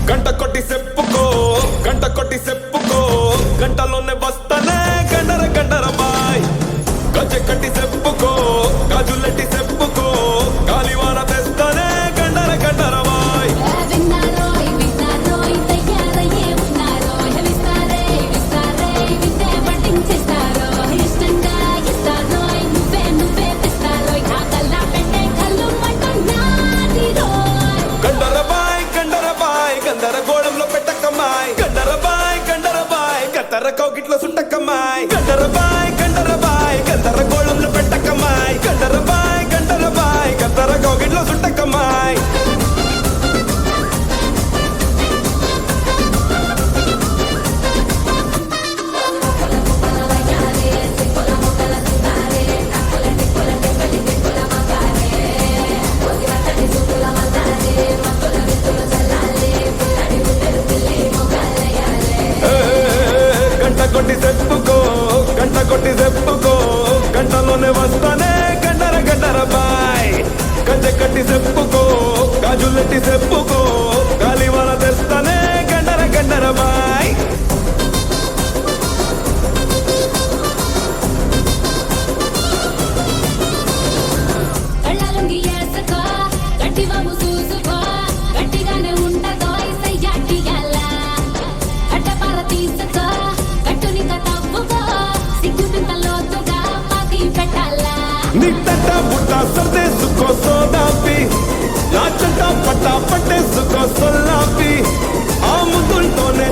గంట కొట్టి చెప్పుకో గంట కొట్టి చెప్పుకో గంటలోనే వస్తానే గండర గండర బాయ్ గజ్జె కట్టి చెప్పుకో గాజులెట్టి చెప్పుకో గాలివాన తెస్తానే గండర గండర బాయ్ గందరగోళంలో పెట్టకమ్మాయి గండరబాయ్ కత్తర కౌగిట్లో సుట్టకమ్మాయి గండరబాయ్ గందరగోళంలో పెట్టకమ్మాయి గండరబాయ్ కత్తర కౌగిట్లో సుట్టకమ్మాయి గంట కొట్టి చెప్పుకో గంటలోనే వస్తానే గండర గండర బాయ్ గంజె కట్టి చెప్పుకో గాజులెట్టి చెప్పుకో గాలివాన తెస్తానే గండర గండర బాయ్ నిట్టంట బుట్ట సర్దేసుకో సోదాపి నా చెంట పట్ట పట్టేసుకో సొల్లాపి ఆ ముద్దులతోనే